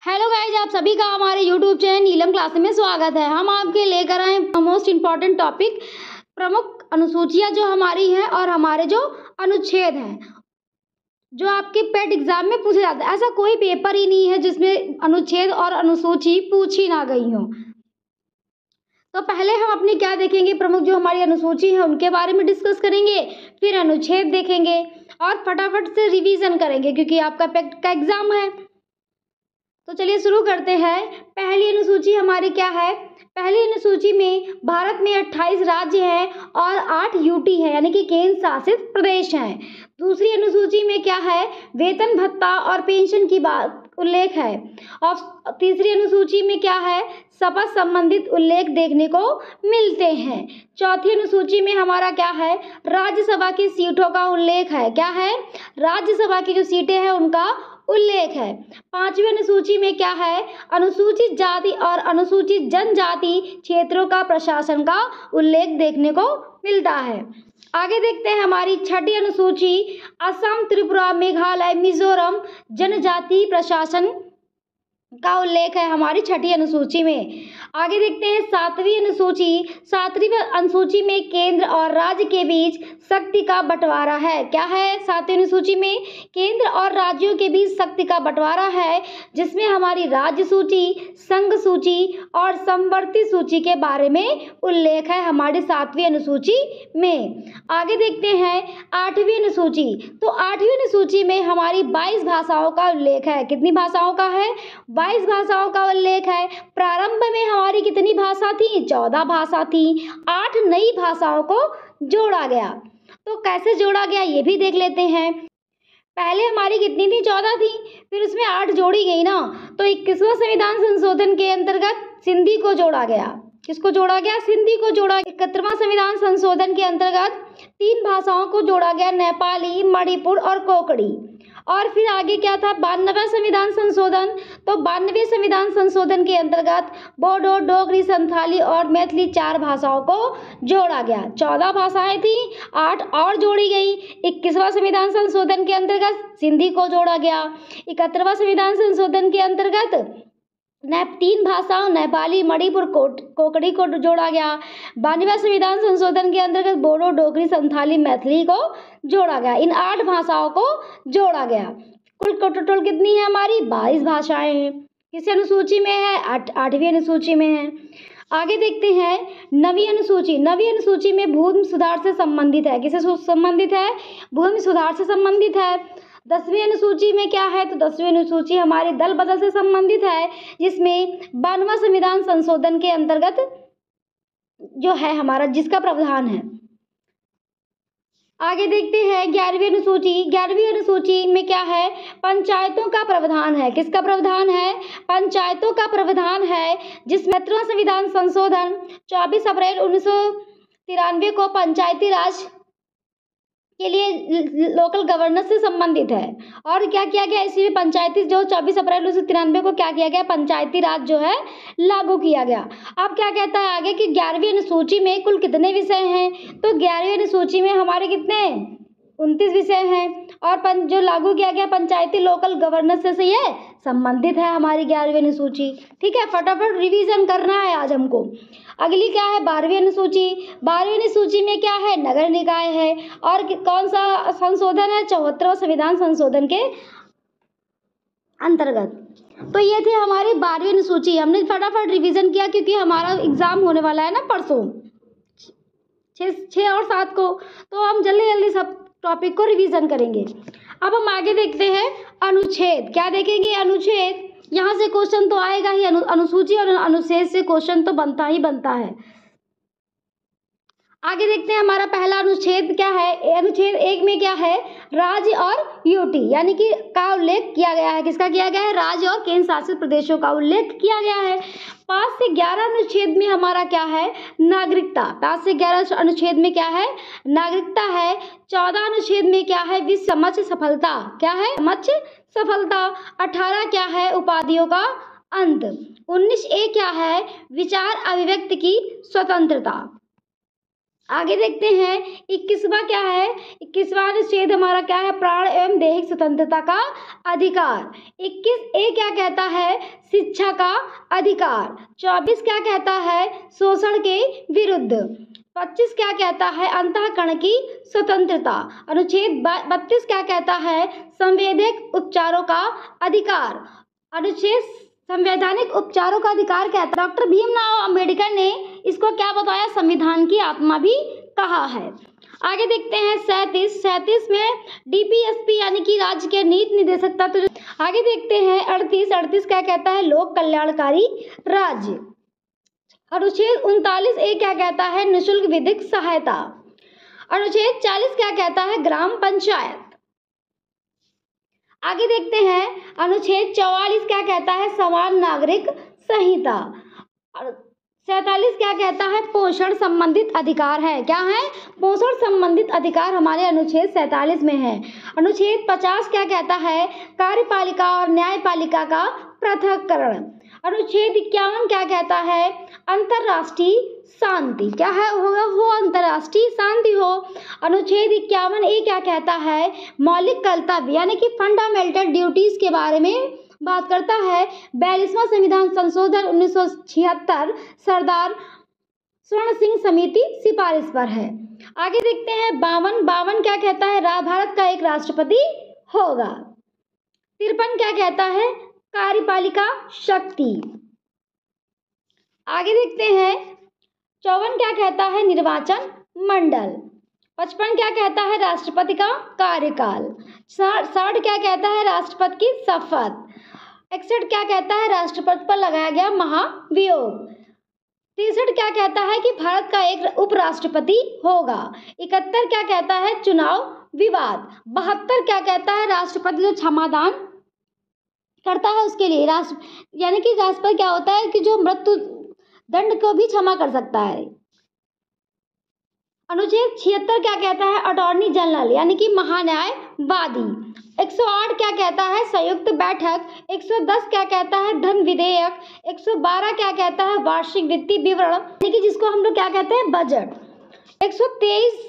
Hello guys, आप सभी का हमारे यूट्यूब चैनल नीलम क्लासेस में स्वागत है। हम आपके लेकर आए मोस्ट इम्पॉर्टेंट टॉपिक प्रमुख अनुसूचियां जो हमारी हैं और हमारे जो अनुच्छेद हैं जो आपके पेट एग्जाम में पूछे जाते हैं। ऐसा कोई पेपर ही नहीं है जिसमें अनुच्छेद और अनुसूची पूछी ना गई हो। तो पहले हम अपनी क्या देखेंगे, प्रमुख जो हमारी अनुसूची है उनके बारे में डिस्कस करेंगे, फिर अनुच्छेद देखेंगे और फटाफट से रिवीजन करेंगे क्योंकि आपका पेट का एग्जाम है। तो चलिए शुरू करते हैं। पहली अनुसूची हमारी क्या है? पहली अनुसूची में भारत में 28 राज्य हैं और 8 यूटी है यानी कि केंद्र शासित प्रदेश हैं। दूसरी अनुसूची में क्या है? वेतन भत्ता और पेंशन की बात उल्लेख है। और तीसरी अनुसूची में क्या है? शपथ संबंधित उल्लेख देखने को मिलते हैं। चौथी अनुसूची में हमारा क्या है? राज्यसभा की सीटों का उल्लेख है। क्या है? राज्यसभा की जो सीटें हैं उनका उल्लेख है। पांचवी अनुसूची में क्या है? अनुसूचित जाति और अनुसूचित जनजाति क्षेत्रों का प्रशासन का उल्लेख देखने को मिलता है। आगे देखते हैं हमारी छठी अनुसूची, असम, त्रिपुरा, मेघालय, मिजोरम जनजाति प्रशासन का उल्लेख है हमारी छठी अनुसूची में। आगे देखते हैं सातवीं अनुसूची। सातवीं अनुसूची में केंद्र और राज्य के बीच शक्ति का बंटवारा है। क्या है? सातवीं अनुसूची में केंद्र और राज्यों के बीच शक्ति का बंटवारा है, जिसमें हमारी राज्य सूची, संघ सूची और समवर्ती सूची के बारे में उल्लेख है हमारी सातवीं अनुसूची में। आगे देखते हैं आठवीं अनुसूची। तो आठवीं अनुसूची में हमारी 22 भाषाओं का उल्लेख है। कितनी भाषाओं का है? 22 भाषाओं का उल्लेख है। प्रारंभ में हमारी कितनी भाषा थी? 14 भाषा थी। 8 नई भाषाओं को जोड़ा गया। तो कैसे जोड़ा गया ये भी देख लेते हैं। पहले हमारी कितनी थी? 14 थी, फिर उसमें 8 जोड़ी गई ना। तो 21वां संविधान संशोधन के अंतर्गत सिंधी को जोड़ा गया। किसको जोड़ा गया? सिंधी को जोड़ा। 71वां संविधान संशोधन के अंतर्गत 3 भाषाओं को जोड़ा गया, नेपाली, मणिपुर और कोंकणी। और फिर आगे क्या था? 92वां संविधान संशोधन। तो 92वें संविधान संशोधन के अंतर्गत बोडो, डोगरी, संथाली और मैथिली 4 भाषाओं को जोड़ा गया। 14 भाषाएं थी, 8 और जोड़ी गई। 21वां संविधान संशोधन के अंतर्गत सिंधी को जोड़ा गया। 71वां संविधान संशोधन के अंतर्गत 3 भाषाओं नेपाली, मणिपुर, कोंकणी को जोड़ा गया। 92वां संविधान संशोधन के अंतर्गत बोडो, डोगरी, संथाली, मैथिली को जोड़ा गया। इन 8 भाषाओं को जोड़ा गया। कुल टोटल कितनी है हमारी? 22 भाषाएं हैं। किस अनुसूची में है? 8वीं अनुसूची में है। आगे देखते हैं नवीं अनुसूची। नवीं अनुसूची में भूमि सुधार से संबंधित है। किससे संबंधित है? भूमि सुधार से संबंधित है। 10वीं अनुसूची में क्या है? तो 10वीं अनुसूची हमारे दल बदल से संबंधित है, जिसमें 92वां संविधान संशोधन के अंतर्गत जो है हमारा जिसका प्रावधान है। आगे देखते हैं 11वीं अनुसूची। 11वीं अनुसूची में क्या है? पंचायतों का प्रावधान है। किसका प्रावधान है? पंचायतों का प्रावधान है, जिसमें 17वां संविधान संशोधन 24 अप्रैल 1993 को पंचायती राज के लिए लोकल गवर्नेंस से संबंधित है। और क्या किया गया? इसी में पंचायती जो 24 अप्रैल 1993 को क्या किया गया? पंचायती राज जो है लागू किया गया। अब क्या कहता है आगे कि 11वीं अनुसूची में कुल कितने विषय हैं? तो 11वीं अनुसूची में हमारे कितने? 29 विषय हैं। और जो लागू किया गया पंचायती लोकल गवर्नेंस से ये संबंधित है हमारी 11वीं अनुसूची। ठीक है, फटाफट रिवीजन करना है आज हमको। अगली क्या है? 12वीं अनुसूची। 12वीं अनुसूची में क्या है? नगर निकाय है। और कौन सा संशोधन है? 74वां संविधान संशोधन के अंतर्गत। तो ये थी हमारी 12वीं अनुसूची। हमने फटाफट रिवीजन किया क्योंकि हमारा एग्जाम होने वाला है ना परसों 6 और 7 को, तो हम जल्दी जल्दी सब टॉपिक को रिवीजन करेंगे। अब हम आगे देखते हैं अनुच्छेद। क्या देखेंगे? अनुच्छेद। यहाँ से क्वेश्चन तो आएगा ही, अनुसूची और अनुच्छेद से क्वेश्चन तो बनता ही बनता है। आगे देखते हैं हमारा पहला अनुच्छेद क्या है? अनुच्छेद 1 में क्या है? राज्य और यूटी यानी कि का उल्लेख किया गया है। किसका किया गया है? राज्य और केंद्र शासित प्रदेशों का उल्लेख किया गया है। 5 से 11 अनुच्छेद में हमारा क्या है? नागरिकता। 5 से 11 अनुच्छेद में क्या है? नागरिकता है। 14 अनुच्छेद में क्या है? विश्व समक्ष सफलता। क्या है? समक्ष सफलता। 18 क्या है? उपाधियों का अंत। 19A क्या है? विचार अभिव्यक्ति की स्वतंत्रता। आगे देखते हैं 21वां क्या है। 21वां अनुच्छेद हमारा क्या है, प्राण एवं दैहिक स्वतंत्रता का अधिकार। 21A क्या कहता है, शिक्षा का अधिकार। 24 क्या कहता है, शोषण के विरुद्ध। 25 क्या कहता है, अंतःकरण की स्वतंत्रता। अनुच्छेद 32 क्या कहता है, संवैधानिक उपचारों का अधिकार। अनुच्छेद संवैधानिक उपचारों का अधिकार कहता है। डॉक्टर भीमराव अंबेडकर ने इसको क्या बताया, संविधान की आत्मा भी कहा है। आगे देखते हैं 37 में डीपीएसपी यानी कि राज्य के नीति निर्देशक तत्व। आगे देखते हैं 38 क्या कहता है, लोक कल्याणकारी राज्य। अनुच्छेद 39A क्या कहता है, निःशुल्क विधिक सहायता। अनुच्छेद 40 क्या कहता है, ग्राम पंचायत। आगे देखते हैं अनुच्छेद 44 क्या कहता है, समान नागरिक संहिता। 47 क्या कहता है, पोषण संबंधित अधिकार है। क्या है, पोषण संबंधित अधिकार हमारे अनुच्छेद 47 में है। अनुच्छेद 50 क्या कहता है, कार्यपालिका और न्यायपालिका का पृथक्करण। अनुच्छेद 51 क्या कहता है, अंतर्राष्ट्रीय शांति। क्या है, होगा वो अंतर्राष्ट्रीय शांति हो। अनुच्छेद 51A क्या कहता है, मौलिक कर्तव्य यानी कि फंडामेंटल ड्यूटीज के बारे में बात करता है। 42वां संविधान संशोधन 1976 सरदार स्वर्ण सिंह समिति सिफारिश पर है। आगे देखते हैं 52 क्या कहता है, भारत का एक राष्ट्रपति होगा। 53 क्या कहता है, कार्यपालिका शक्ति। आगे देखते हैं 54 क्या कहता है, निर्वाचन मंडल। 55 क्या कहता है, राष्ट्रपति का कार्यकाल। 60 क्या कहता है, राष्ट्रपति की शपथ। 61 क्या कहता है, राष्ट्रपति पर लगाया गया महाभियोग। 63 क्या कहता है कि भारत का एक उपराष्ट्रपति होगा। 71 क्या कहता है, चुनाव विवाद। 72 क्या कहता है, राष्ट्रपति जो क्षमादान करता है उसके लिए यानी कि राष्ट्रपति क्या होता है कि जो मृत्यु दंड को भी क्षमा कर सकता है। अनुच्छेद 76 क्या कहता है, अटॉर्नी जनरल यानी कि महान्यायवादी। 108 क्या कहता है, संयुक्त बैठक। 110 क्या कहता है, धन विधेयक। 112 क्या कहता है, वार्षिक वित्तीय विवरण यानी कि जिसको हम लोग क्या कहते हैं, बजट। 123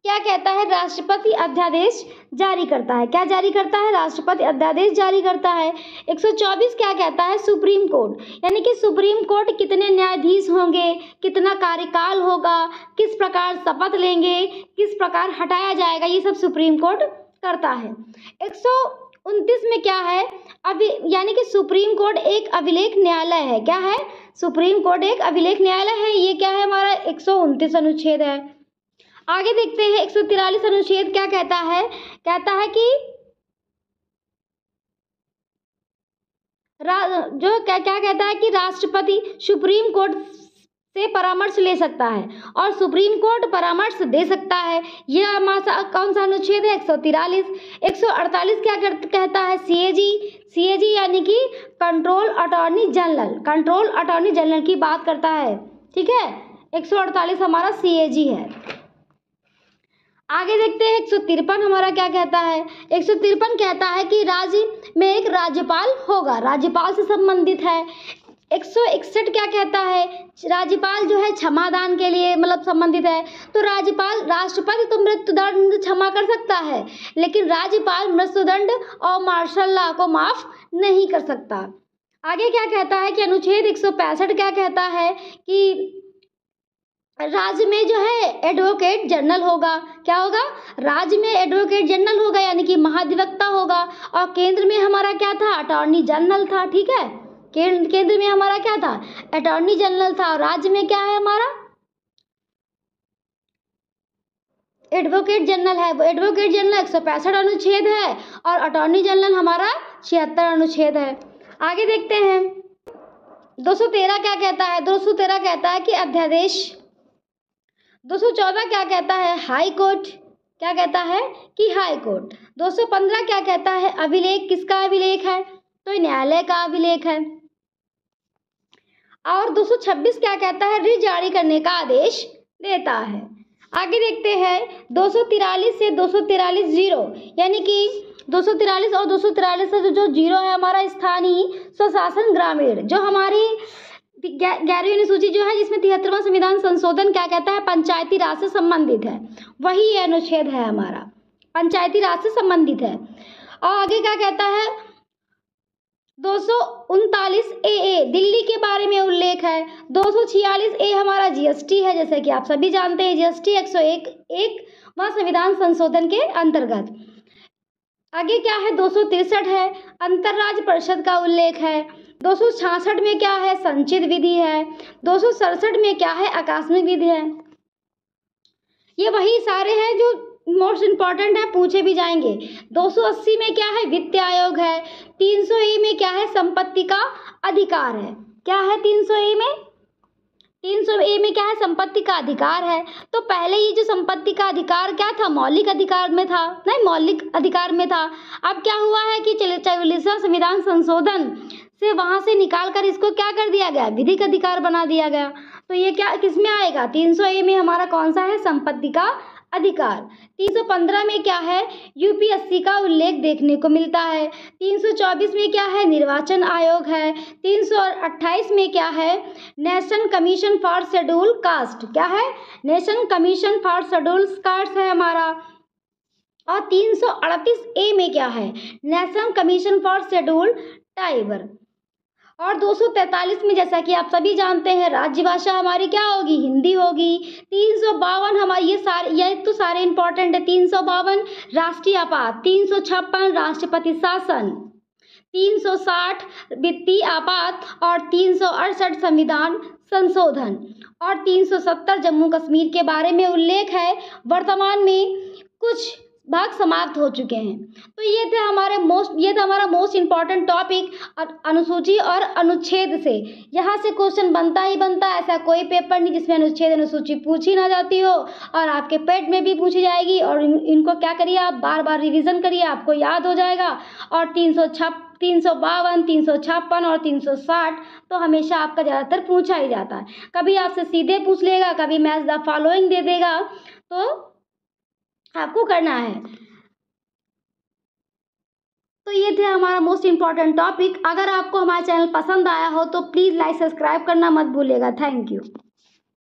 क्या कहता है, राष्ट्रपति अध्यादेश जारी करता है। क्या जारी करता है, राष्ट्रपति अध्यादेश जारी करता है। 124 क्या कहता है, सुप्रीम कोर्ट यानी कि सुप्रीम कोर्ट कितने न्यायाधीश होंगे, कितना कार्यकाल होगा, किस प्रकार शपथ लेंगे, किस प्रकार हटाया जाएगा, ये सब सुप्रीम कोर्ट करता है। 129 में क्या है, यानी कि सुप्रीम कोर्ट एक अभिलेख न्यायालय है। क्या है, सुप्रीम कोर्ट एक अभिलेख न्यायालय है। ये क्या है, हमारा 129 अनुच्छेद है। आगे देखते हैं 143 अनुच्छेद क्या कहता है, कहता है कि जो क्या कहता है कि राष्ट्रपति सुप्रीम कोर्ट से परामर्श ले सकता है और सुप्रीम कोर्ट परामर्श दे सकता है। यह हमारा कौन सा अनुच्छेद है, 143। 148 क्या कहता है, सीएजी यानी कि control attorney general. Control attorney general की बात करता है। ठीक है, 148 हमारा सीएजी है। आगे देखते हैं 153 हमारा क्या कहता है। 153 कहता है कि राज्य में एक राज्यपाल होगा, राज्यपाल से संबंधित है। 161 क्या कहता है, राज्यपाल जो है क्षमादान के लिए मतलब संबंधित है। तो राष्ट्रपति तो मृत्युदंड क्षमा कर सकता है, लेकिन राज्यपाल मृत्युदंड और मार्शल लॉ को माफ नहीं कर सकता। आगे क्या कहता है कि अनुच्छेद 165 क्या कहता है कि राज्य में जो है एडवोकेट जनरल होगा। क्या होगा, राज्य में एडवोकेट जनरल होगा यानी कि महाधिवक्ता होगा। और केंद्र में हमारा क्या था, अटॉर्नी जनरल था। ठीक है, केंद्र में हमारा क्या था, अटॉर्नी जनरल था। और राज्य में क्या है हमारा, एडवोकेट जनरल है। वो एडवोकेट जनरल 165 अनुच्छेद है और अटॉर्नी जनरल हमारा 76 अनुच्छेद है। आगे देखते हैं 213 क्या कहता है। 213 कहता है कि अध्यादेश। 214 क्या कहता है, हाई कोर्ट। क्या कहता है कि हाई कोर्ट। 215 क्या कहता है, अभिलेख। किसका अभिलेख है, तो न्यायालय का अभिलेख है। और 226 क्या कहता है, रिट जारी करने का आदेश देता है। आगे देखते हैं 243 से 243 जीरो यानी कि 243 और 243 से जो जीरो है हमारा स्थानीय स्वशासन ग्रामीण। जो हमारी 11वीं अनुसूची जो है जिसमें 73वां संविधान संशोधन क्या कहता है, पंचायती राज से संबंधित है, वही ये अनुच्छेद है हमारा, पंचायती राज से संबंधित है। और आगे क्या कहता है, 239 ए दिल्ली के बारे में उल्लेख है। 246 ए हमारा जीएसटी है, जैसे कि आप सभी जानते हैं जीएसटी 101वां संविधान संशोधन के अंतर्गत। आगे क्या है, 263 है, अंतरराज्य परिषद का उल्लेख है। 266 में क्या है, संचित विधि है। 267 में क्या है, आकस्मिक विधि है। ये वही सारे हैं जो मोस्ट इम्पॉर्टेंट है, पूछे भी जाएंगे। 280 में क्या है, वित्त आयोग है। 300 ए में क्या है, संपत्ति का अधिकार है। क्या है 300 ए में, 300 ए में क्या है, संपत्ति का अधिकार है। तो पहले ये जो संपत्ति का अधिकार क्या था, मौलिक अधिकार में था, नहीं मौलिक अधिकार में था। अब क्या हुआ है कि 44वां संविधान संशोधन से वहां से निकाल कर इसको क्या कर दिया गया, विधिक अधिकार बना दिया गया। तो ये क्या किसमें आएगा, 300 ए में हमारा कौन सा है, संपत्ति का अधिकार। 315 में क्या है, यूपीएससी का उल्लेख देखने को मिलता है। 324 में क्या है, निर्वाचन आयोग है। 328 में क्या है, national commission for schedule caste, क्या है, national commission for schedule caste है हमारा। और 338 ए में क्या है, national commission for schedule Triber. और 243 में जैसा कि आप सभी जानते हैं राज्य भाषा हमारी क्या होगी, हिंदी होगी। 352 हमारी ये तो सारे इंपॉर्टेंट है। 352 राष्ट्रीय आपात, 356 राष्ट्रपति शासन, 360 वित्तीय आपात और 368 संविधान संशोधन और 370 जम्मू कश्मीर के बारे में उल्लेख है। वर्तमान में कुछ भाग समाप्त हो चुके हैं। तो ये था हमारा मोस्ट इम्पॉर्टेंट टॉपिक अनुसूची और अनुच्छेद से। यहाँ से क्वेश्चन बनता ही बनता है, ऐसा कोई पेपर नहीं जिसमें अनुच्छेद अनुसूची पूछी ना जाती हो, और आपके पेट में भी पूछी जाएगी। और इनको क्या करिए, आप बार बार रिवीजन करिए, आपको याद हो जाएगा। और 352, 356 और 360 तो हमेशा आपका ज़्यादातर पूछा ही जाता है। कभी आपसे सीधे पूछ लेगा, कभी मैच द फॉलोइंग दे देगा, तो आपको करना है। तो ये थे हमारा मोस्ट इम्पॉर्टेंट टॉपिक। अगर आपको हमारा चैनल पसंद आया हो तो प्लीज़ लाइक सब्सक्राइब करना मत भूलिएगा। Thank you.